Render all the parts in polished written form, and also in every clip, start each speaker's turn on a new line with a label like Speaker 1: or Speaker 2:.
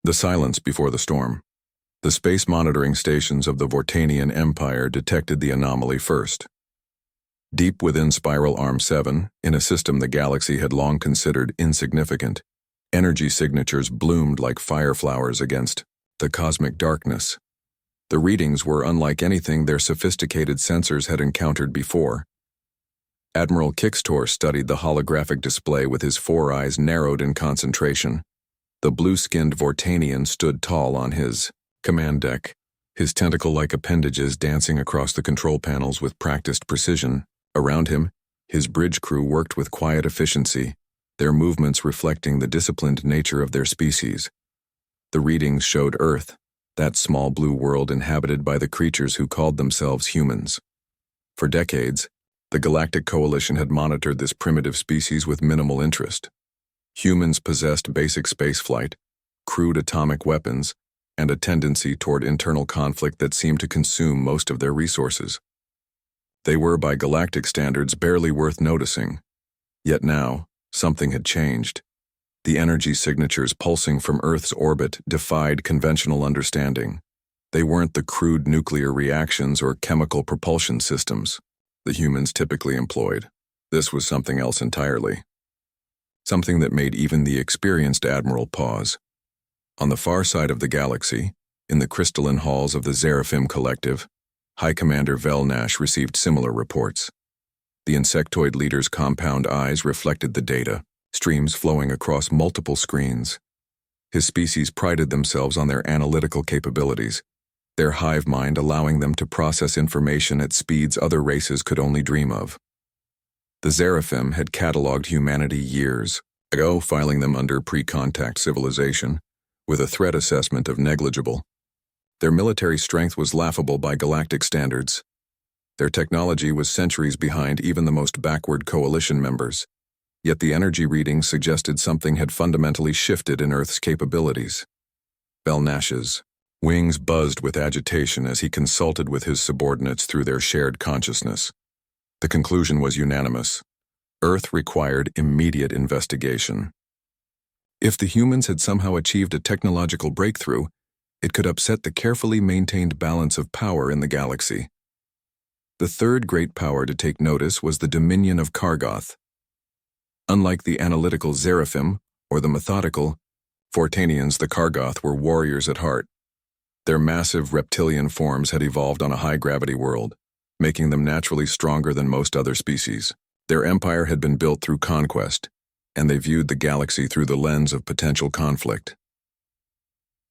Speaker 1: The silence before the storm. The space monitoring stations of the Vortanian Empire detected the anomaly first. Deep within Spiral Arm 7, in a system the galaxy had long considered insignificant, energy signatures bloomed like fireflowers against the cosmic darkness. The readings were unlike anything their sophisticated sensors had encountered before. Admiral Kixtor studied the holographic display with his four eyes narrowed in concentration. The blue-skinned Vortanian stood tall on his command deck, his tentacle-like appendages dancing across the control panels with practiced precision. Around him, his bridge crew worked with quiet efficiency, their movements reflecting the disciplined nature of their species. The readings showed Earth, that small blue world inhabited by the creatures who called themselves humans. For decades, the Galactic Coalition had monitored this primitive species with minimal interest. Humans possessed basic spaceflight, crude atomic weapons, and a tendency toward internal conflict that seemed to consume most of their resources. They were, by galactic standards, barely worth noticing. Yet now, something had changed. The energy signatures pulsing from Earth's orbit defied conventional understanding. They weren't the crude nuclear reactions or chemical propulsion systems the humans typically employed. This was something else entirely. Something that made even the experienced admiral pause. On the far side of the galaxy, in the crystalline halls of the Seraphim Collective, High Commander Velnash received similar reports. The insectoid leader's compound eyes reflected the data, streams flowing across multiple screens. His species prided themselves on their analytical capabilities, their hive mind allowing them to process information at speeds other races could only dream of. The Seraphim had catalogued humanity years ago, filing them under pre-contact civilization, with a threat assessment of negligible. Their military strength was laughable by galactic standards. Their technology was centuries behind even the most backward coalition members. Yet the energy readings suggested something had fundamentally shifted in Earth's capabilities. Velnash's wings buzzed with agitation as he consulted with his subordinates through their shared consciousness. The conclusion was unanimous. Earth required immediate investigation. If the humans had somehow achieved a technological breakthrough, it could upset the carefully maintained balance of power in the galaxy. The third great power to take notice was the Dominion of Kargoth. Unlike the analytical Seraphim or the methodical Vortanians, the Kargoth were warriors at heart. Their massive reptilian forms had evolved on a high-gravity world, making them naturally stronger than most other species. Their empire had been built through conquest, and they viewed the galaxy through the lens of potential conflict.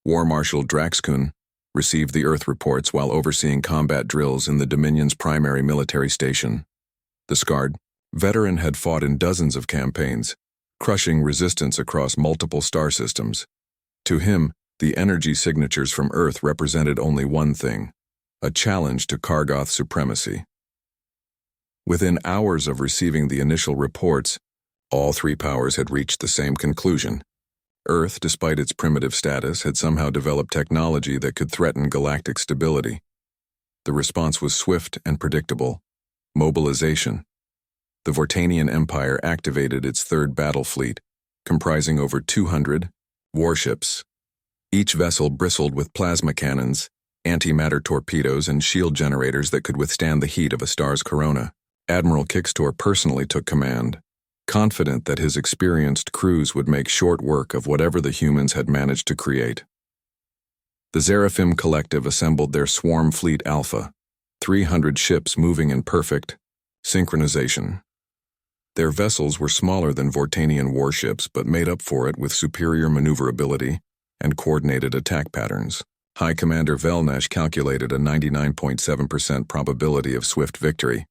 Speaker 1: War Marshal Draxkun received the Earth reports while overseeing combat drills in the Dominion's primary military station. The scarred veteran had fought in dozens of campaigns, crushing resistance across multiple star systems. To him, the energy signatures from Earth represented only one thing: a challenge to Kargoth supremacy. Within hours of receiving the initial reports, all three powers had reached the same conclusion. Earth, despite its primitive status, had somehow developed technology that could threaten galactic stability. The response was swift and predictable: mobilization. The Vortanian Empire activated its third battle fleet, comprising over 200 warships. Each vessel bristled with plasma cannons, antimatter torpedoes, and shield generators that could withstand the heat of a star's corona. Admiral Kixtor personally took command, confident that his experienced crews would make short work of whatever the humans had managed to create. The Seraphim Collective assembled their Swarm Fleet Alpha, 300 ships moving in perfect synchronization. Their vessels were smaller than Vortanian warships, but made up for it with superior maneuverability and coordinated attack patterns. High Commander Velnash calculated a 99.7% probability of swift victory.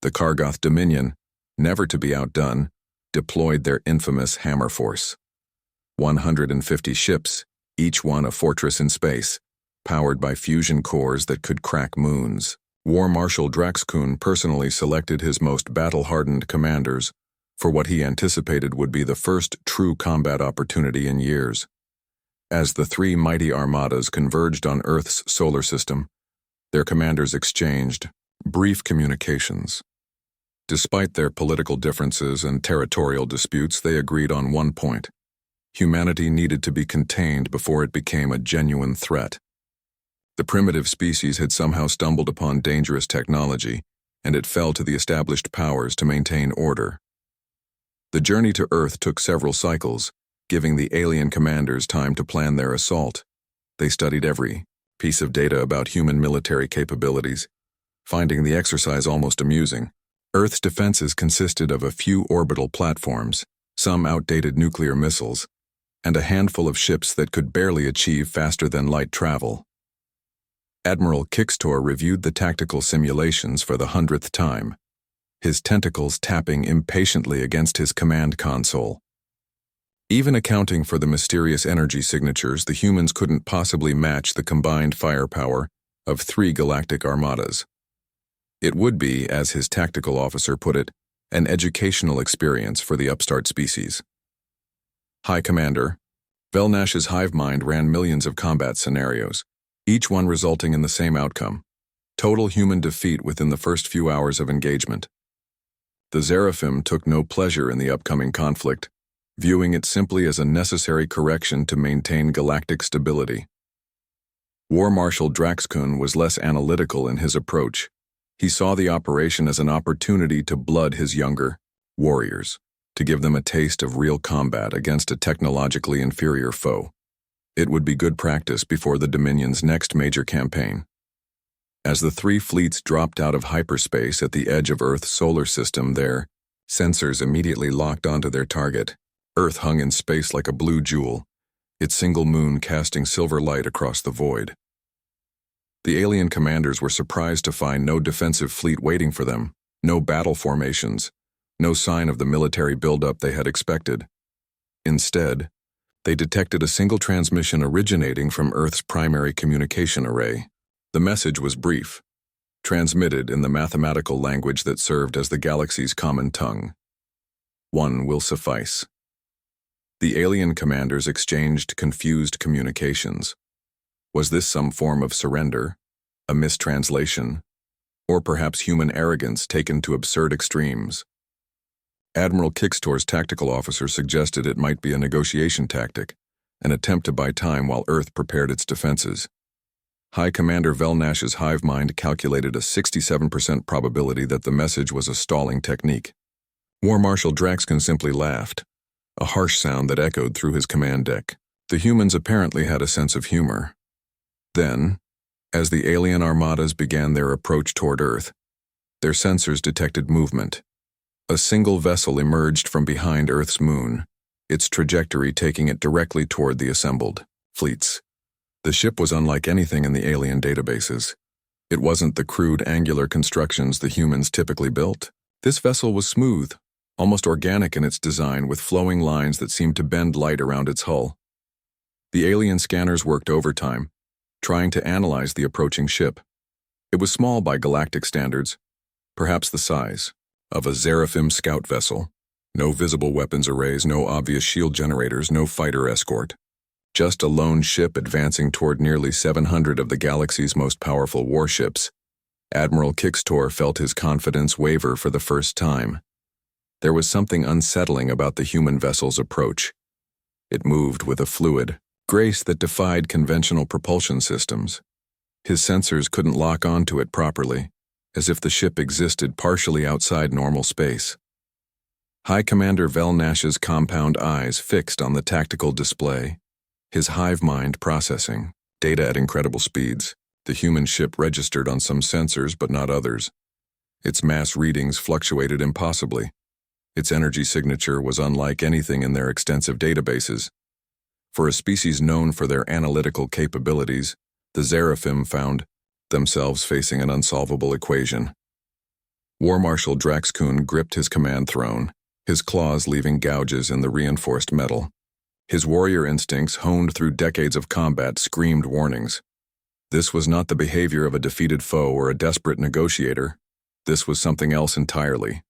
Speaker 1: The Kargoth Dominion, never to be outdone, deployed their infamous Hammer Force. 150 ships, each one a fortress in space, powered by fusion cores that could crack moons. War Marshal Draxkun personally selected his most battle-hardened commanders for what he anticipated would be the first true combat opportunity in years. As the three mighty armadas converged on Earth's solar system, their commanders exchanged brief communications. Despite their political differences and territorial disputes, they agreed on one point: Humanity needed to be contained before it became a genuine threat. The primitive species had somehow stumbled upon dangerous technology, and it fell to the established powers to maintain order. The journey to Earth took several cycles, giving the alien commanders time to plan their assault. They studied every piece of data about human military capabilities, finding the exercise almost amusing. Earth's defenses consisted of a few orbital platforms, some outdated nuclear missiles, and a handful of ships that could barely achieve faster-than-light travel. Admiral Kixtor reviewed the tactical simulations for the 100th time, his tentacles tapping impatiently against his command console. Even accounting for the mysterious energy signatures, the humans couldn't possibly match the combined firepower of 3 Galactic Armadas. It would be, as his tactical officer put it, an educational experience for the upstart species. High Commander, Velnash's hive mind ran millions of combat scenarios, each one resulting in the same outcome: total human defeat within the first few hours of engagement. The Seraphim took no pleasure in the upcoming conflict, viewing it simply as a necessary correction to maintain galactic stability. War Marshal Draxkun was less analytical in his approach. He saw the operation as an opportunity to blood his younger warriors, to give them a taste of real combat against a technologically inferior foe. It would be good practice before the Dominion's next major campaign. As the 3 fleets dropped out of hyperspace at the edge of Earth's solar system, their sensors immediately locked onto their target. Earth hung in space like a blue jewel, its single moon casting silver light across the void. The alien commanders were surprised to find no defensive fleet waiting for them, no battle formations, no sign of the military buildup they had expected. Instead, they detected a single transmission originating from Earth's primary communication array. The message was brief, transmitted in the mathematical language that served as the galaxy's common tongue. One will suffice. The alien commanders exchanged confused communications. Was this some form of surrender, a mistranslation, or perhaps human arrogance taken to absurd extremes? Admiral Kixtor's tactical officer suggested it might be a negotiation tactic, an attempt to buy time while Earth prepared its defenses. High Commander Velnash's hive mind calculated a 67% probability that the message was a stalling technique. War Marshal Draxkun simply laughed, a harsh sound that echoed through his command deck. The humans apparently had a sense of humor. Then, as the alien armadas began their approach toward Earth, their sensors detected movement. A single vessel emerged from behind Earth's moon, its trajectory taking it directly toward the assembled fleets. The ship was unlike anything in the alien databases. It wasn't the crude angular constructions the humans typically built. This vessel was smooth, almost organic in its design, with flowing lines that seemed to bend light around its hull. The alien scanners worked overtime, trying to analyze the approaching ship. It was small by galactic standards, perhaps the size of a Seraphim scout vessel. No visible weapons arrays, no obvious shield generators, no fighter escort. Just a lone ship advancing toward nearly 700 of the galaxy's most powerful warships. Admiral Kixtor felt his confidence waver for the first time. There was something unsettling about the human vessel's approach. It moved with a fluid grace that defied conventional propulsion systems. His sensors couldn't lock onto it properly, as if the ship existed partially outside normal space. High Commander Velnash's compound eyes fixed on the tactical display, his hive mind processing data at incredible speeds. The human ship registered on some sensors but not others. Its mass readings fluctuated impossibly. Its energy signature was unlike anything in their extensive databases. For a species known for their analytical capabilities, the Seraphim found themselves facing an unsolvable equation. War Marshal Draxkun gripped his command throne, his claws leaving gouges in the reinforced metal. His warrior instincts, honed through decades of combat, screamed warnings. This was not the behavior of a defeated foe or a desperate negotiator. This was something else entirely.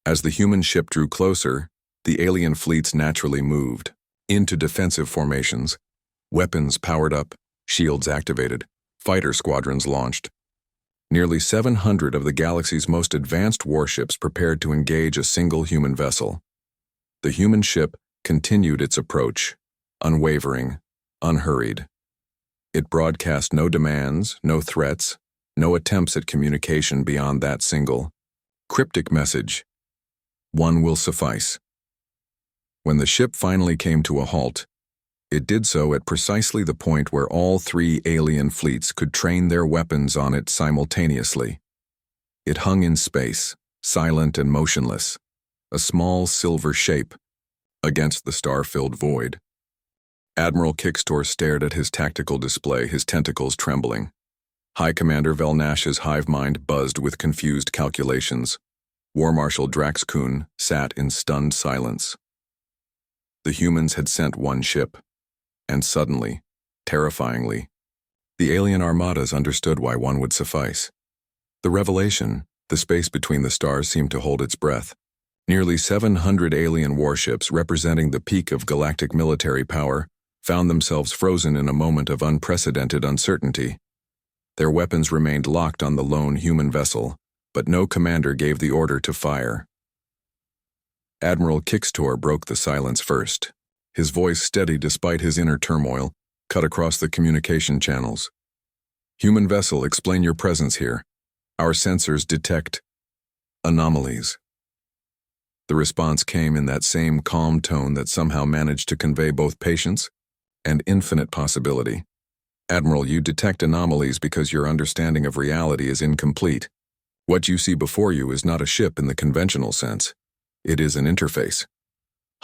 Speaker 1: As the human ship drew closer, the alien fleets naturally moved into defensive formations. Weapons powered up, shields activated, fighter squadrons launched. Nearly 700 of the galaxy's most advanced warships prepared to engage a single human vessel. The human ship continued its approach, unwavering, unhurried. It broadcast no demands, no threats, no attempts at communication beyond that single, cryptic message: one will suffice. When the ship finally came to a halt, it did so at precisely the point where all three alien fleets could train their weapons on it simultaneously. It hung in space, silent and motionless, a small silver shape, against the star-filled void. Admiral Kickstor stared at his tactical display, his tentacles trembling. High Commander Velnash's hive mind buzzed with confused calculations. War Marshal Drax Kuhn sat in stunned silence. The humans had sent one ship, and suddenly, terrifyingly, the alien armadas understood why one would suffice. The revelation, the space between the stars seemed to hold its breath. Nearly 700 alien warships representing the peak of galactic military power found themselves frozen in a moment of unprecedented uncertainty. Their weapons remained locked on the lone human vessel, but no commander gave the order to fire. Admiral Kickstor broke the silence first. His voice, steady despite his inner turmoil, cut across the communication channels. "Human vessel, explain your presence here. Our sensors detect anomalies." The response came in that same calm tone that somehow managed to convey both patience and infinite possibility. "Admiral, you detect anomalies because your understanding of reality is incomplete. What you see before you is not a ship in the conventional sense. It is an interface."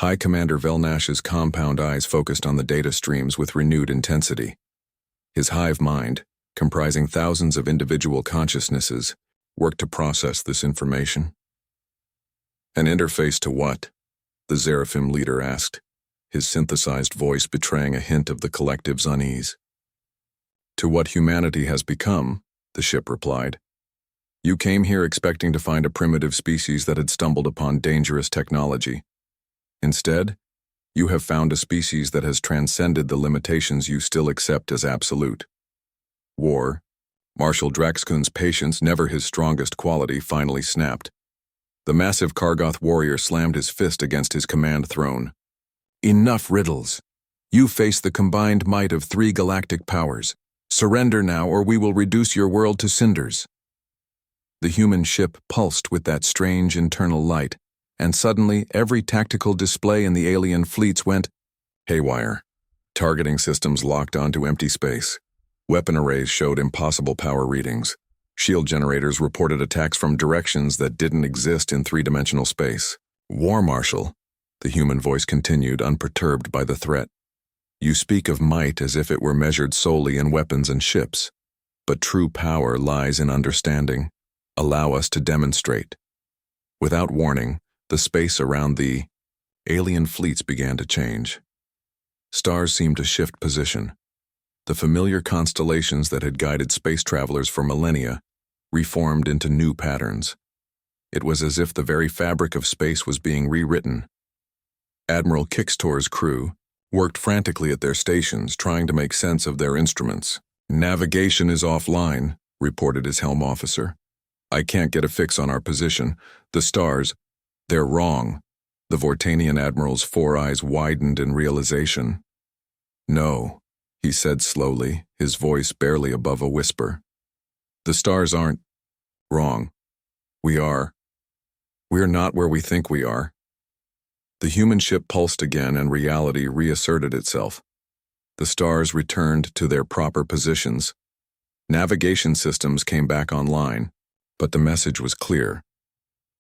Speaker 1: High Commander Velnash's compound eyes focused on the data streams with renewed intensity. His hive mind, comprising thousands of individual consciousnesses, worked to process this information. "An interface to what?" the Seraphim leader asked, his synthesized voice betraying a hint of the collective's unease. "To what humanity has become," the ship replied. "You came here expecting to find a primitive species that had stumbled upon dangerous technology. Instead, you have found a species that has transcended the limitations you still accept as absolute." War, Marshal Draxkun's patience, never his strongest quality, finally snapped. The massive Kargoth warrior slammed his fist against his command throne. "Enough riddles. You face the combined might of 3 galactic powers. Surrender now, or we will reduce your world to cinders." The human ship pulsed with that strange internal light, and suddenly every tactical display in the alien fleets went haywire. Targeting systems locked onto empty space. Weapon arrays showed impossible power readings. Shield generators reported attacks from directions that didn't exist in 3-dimensional space. "War Marshal," the human voice continued, unperturbed by the threat. "You speak of might as if it were measured solely in weapons and ships. But true power lies in understanding. Allow us to demonstrate." Without warning, the space around the alien fleets began to change. Stars seemed to shift position. The familiar constellations that had guided space travelers for millennia reformed into new patterns. It was as if the very fabric of space was being rewritten. Admiral Kickstor's crew worked frantically at their stations, trying to make sense of their instruments. "Navigation is offline," reported his helm officer. "I can't get a fix on our position. The stars, they're wrong." The Vortanian admiral's 4 eyes widened in realization. "No," he said slowly, his voice barely above a whisper. "The stars aren't wrong. We're not where we think we are." The human ship pulsed again, and reality reasserted itself. The stars returned to their proper positions. Navigation systems came back online, but the message was clear.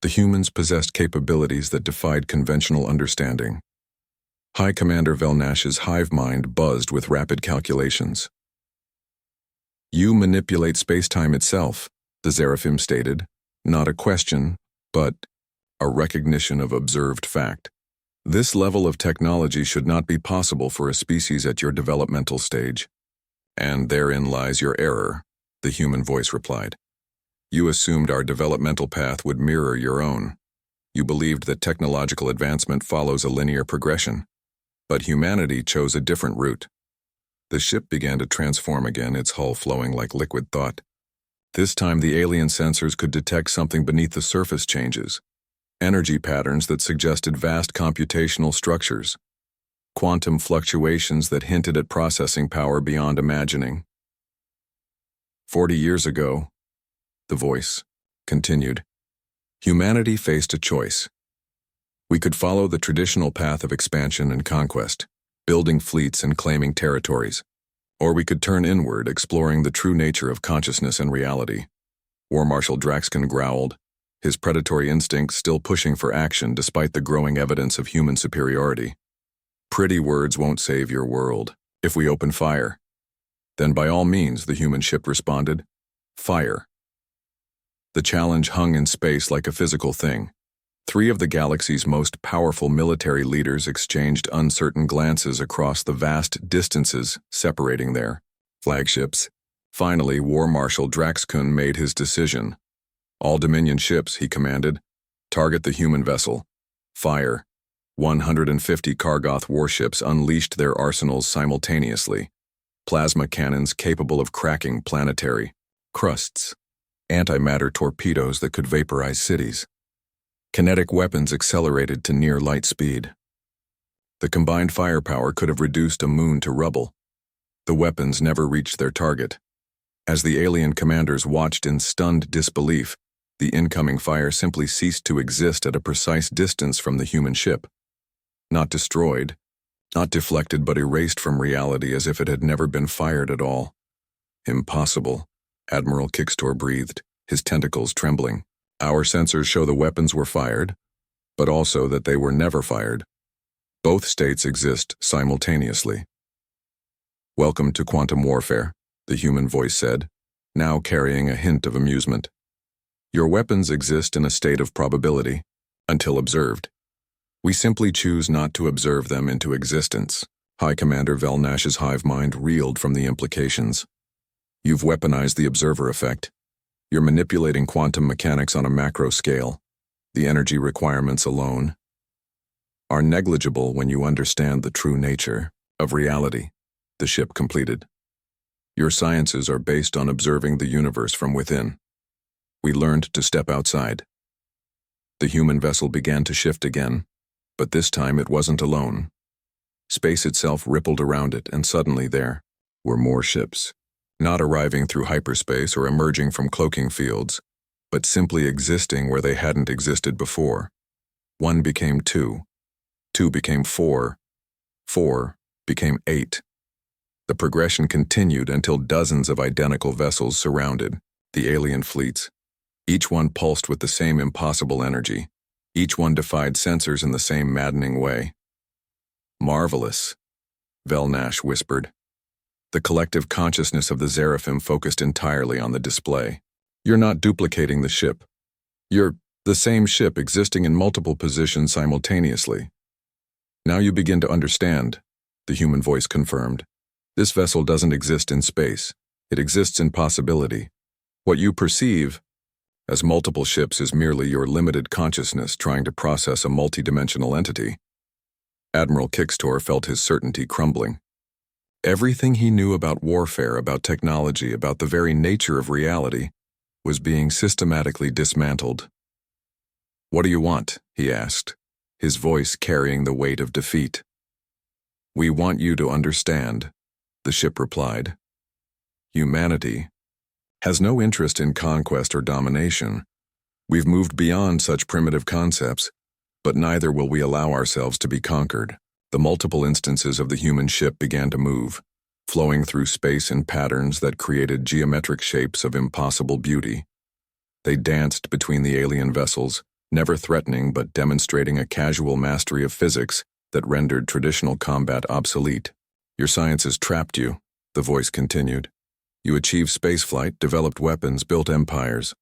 Speaker 1: The humans possessed capabilities that defied conventional understanding. High Commander Velnash's hive mind buzzed with rapid calculations. "You manipulate space-time itself," the Seraphim stated, not a question, but a recognition of observed fact. "This level of technology should not be possible for a species at your developmental stage." "And therein lies your error," the human voice replied. "You assumed our developmental path would mirror your own. You believed that technological advancement follows a linear progression. But humanity chose a different route." The ship began to transform again, its hull flowing like liquid thought. This time the alien sensors could detect something beneath the surface changes. Energy patterns that suggested vast computational structures. quantum fluctuations that hinted at processing power beyond imagining. 40 years ago, the voice continued, humanity faced a choice. We could follow the traditional path of expansion and conquest, building fleets and claiming territories, or we could turn inward, exploring the true nature of consciousness and reality. War Marshal Draxkin growled, his predatory instincts still pushing for action despite the growing evidence of human superiority. Pretty words won't save your world. If we open fire, then by all means, the human ship responded. Fire. The challenge hung in space like a physical thing. 3 of the galaxy's most powerful military leaders exchanged uncertain glances across the vast distances separating their flagships. Finally, War Marshal Draxkun made his decision. All Dominion ships, he commanded, target the human vessel. Fire. 150 Kargoth warships unleashed their arsenals simultaneously. Plasma cannons capable of cracking planetary crusts. Antimatter torpedoes that could vaporize cities. Kinetic weapons accelerated to near light speed. The combined firepower could have reduced a moon to rubble. The weapons never reached their target. As the alien commanders watched in stunned disbelief, the incoming fire simply ceased to exist at a precise distance from the human ship. Not destroyed, not deflected, but erased from reality as if it had never been fired at all. Impossible, Admiral Kickstor breathed, his tentacles trembling. Our sensors show the weapons were fired, but also that they were never fired. Both states exist simultaneously. Welcome to quantum warfare, the human voice said, now carrying a hint of amusement. Your weapons exist in a state of probability, until observed. We simply choose not to observe them into existence. High Commander Velnash's hive mind reeled from the implications. You've weaponized the observer effect. You're manipulating quantum mechanics on a macro scale. The energy requirements alone are negligible when you understand the true nature of reality, the ship completed. Your sciences are based on observing the universe from within. We learned to step outside. The human vessel began to shift again, but this time it wasn't alone. Space itself rippled around it, and suddenly there were more ships, not arriving through hyperspace or emerging from cloaking fields, but simply existing where they hadn't existed before. 1 became 2, 2 became 4, 4 became 8. The progression continued until dozens of identical vessels surrounded the alien fleets. Each one pulsed with the same impossible energy. Each one defied sensors in the same maddening way. Marvelous, Velnash whispered. The collective consciousness of the Seraphim focused entirely on the display. You're not duplicating the ship. You're the same ship existing in multiple positions simultaneously. Now you begin to understand, the human voice confirmed. This vessel doesn't exist in space. It exists in possibility. What you perceive as multiple ships is merely your limited consciousness trying to process a multidimensional entity. Admiral Kickstor felt his certainty crumbling. Everything he knew about warfare, about technology, about the very nature of reality, was being systematically dismantled. What do you want? He asked, his voice carrying the weight of defeat. We want you to understand, the ship replied. Humanity has no interest in conquest or domination. We've moved beyond such primitive concepts, but neither will we allow ourselves to be conquered. The multiple instances of the human ship began to move, flowing through space in patterns that created geometric shapes of impossible beauty. They danced between the alien vessels, never threatening but demonstrating a casual mastery of physics that rendered traditional combat obsolete. Your sciences trapped you, the voice continued. You achieved spaceflight, developed weapons, built empires.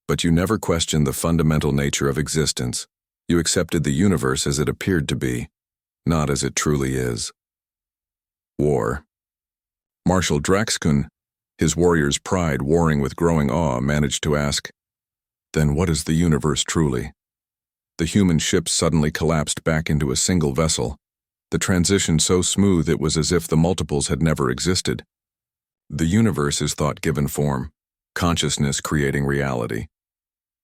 Speaker 1: But you never questioned the fundamental nature of existence. You accepted the universe as it appeared to be, not as it truly is. War. Marshal Draxkun, his warrior's pride warring with growing awe, managed to ask, then what is the universe truly? The human ship suddenly collapsed back into a single vessel, the transition so smooth it was as if the multiples had never existed. The universe is thought-given form, consciousness creating reality.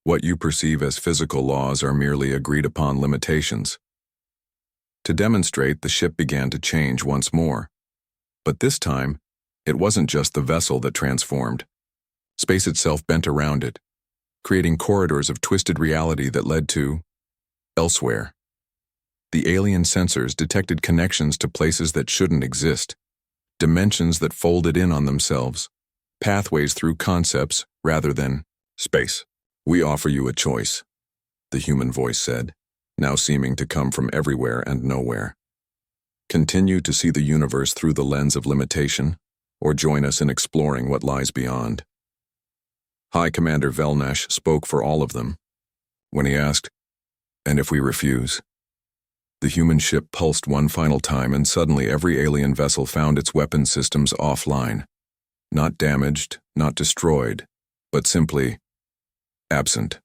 Speaker 1: What you perceive as physical laws are merely agreed-upon limitations. To demonstrate, the ship began to change once more. But this time, it wasn't just the vessel that transformed. Space itself bent around it, creating corridors of twisted reality that led to elsewhere. The alien sensors detected connections to places that shouldn't exist, dimensions that folded in on themselves, pathways through concepts rather than space. "We offer you a choice," the human voice said, now seeming to come from everywhere and nowhere. "Continue to see the universe through the lens of limitation, or join us in exploring what lies beyond." High Commander Velnash spoke for all of them. When he asked, "And if we refuse?" The human ship pulsed one final time, and suddenly every alien vessel found its weapon systems offline. Not damaged, not destroyed, but simply absent.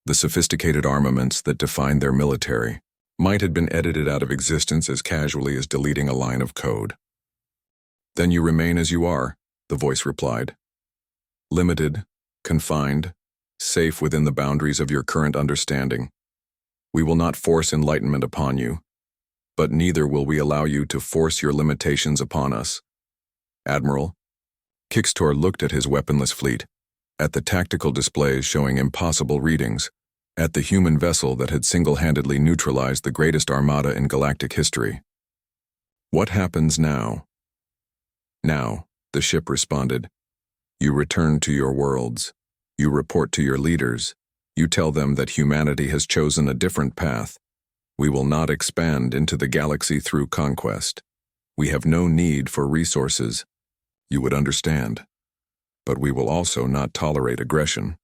Speaker 1: The sophisticated armaments that defined their military might have been edited out of existence as casually as deleting a line of code. "Then you remain as you are," the voice replied. "Limited, confined, safe within the boundaries of your current understanding. We will not force enlightenment upon you, but neither will we allow you to force your limitations upon us." Admiral Kixtor looked at his weaponless fleet, at the tactical displays showing impossible readings, at the human vessel that had single-handedly neutralized the greatest armada in galactic history. "What happens now?" "Now," the ship responded, "you return to your worlds. You report to your leaders. You tell them that humanity has chosen a different path. We will not expand into the galaxy through conquest. We have no need for resources. You would understand. But we will also not tolerate aggression."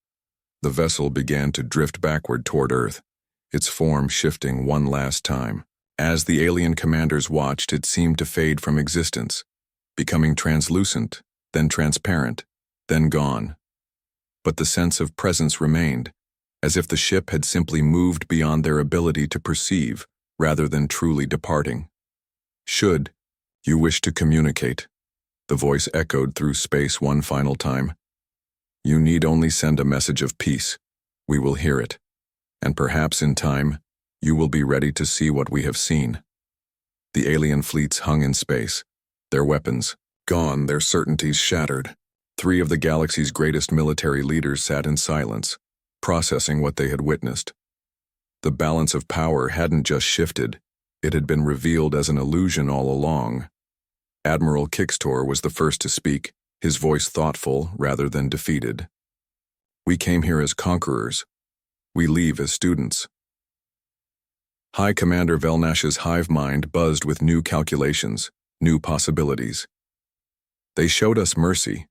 Speaker 1: The vessel began to drift backward toward Earth, its form shifting one last time. As the alien commanders watched, it seemed to fade from existence, becoming translucent, then transparent, then gone. But the sense of presence remained, as if the ship had simply moved beyond their ability to perceive, rather than truly departing. "Should you wish to communicate," the voice echoed through space one final time, "you need only send a message of peace. We will hear it. And perhaps in time, you will be ready to see what we have seen." The alien fleets hung in space, their weapons gone, their certainties shattered. 3 of the galaxy's greatest military leaders sat in silence, processing what they had witnessed. The balance of power hadn't just shifted, it had been revealed as an illusion all along. Admiral Kixtor was the first to speak, his voice thoughtful rather than defeated. "We came here as conquerors. We leave as students." High Commander Velnash's hive mind buzzed with new calculations, new possibilities. "They showed us mercy.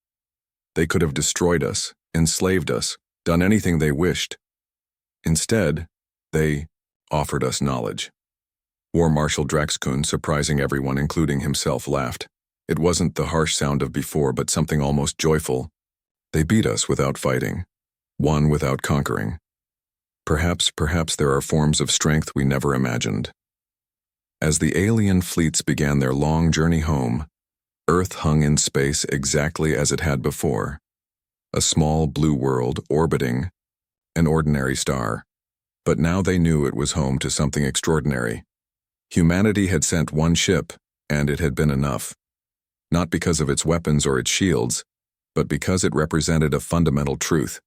Speaker 1: They could have destroyed us, enslaved us, done anything they wished. Instead, they offered us knowledge." War Marshal Draxkun, surprising everyone, including himself, laughed. It wasn't the harsh sound of before, but something almost joyful. "They beat us without fighting, won without conquering. Perhaps there are forms of strength we never imagined." As the alien fleets began their long journey home, Earth hung in space exactly as it had before. A small blue world orbiting an ordinary star. But now they knew it was home to something extraordinary. Humanity had sent one ship, and it had been enough. Not because of its weapons or its shields, but because it represented a fundamental truth.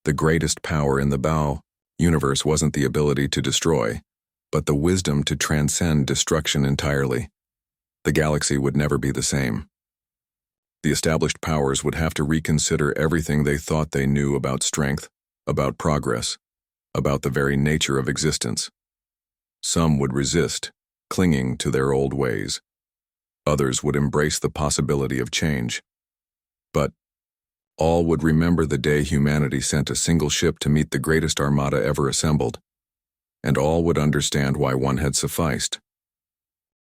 Speaker 1: The greatest power in the bow universe wasn't the ability to destroy, but the wisdom to transcend destruction entirely. The galaxy would never be the same. The established powers would have to reconsider everything they thought they knew about strength, about progress, about the very nature of existence. Some would resist, clinging to their old ways. Others would embrace the possibility of change. But all would remember the day humanity sent a single ship to meet the greatest armada ever assembled. And all would understand why one had sufficed.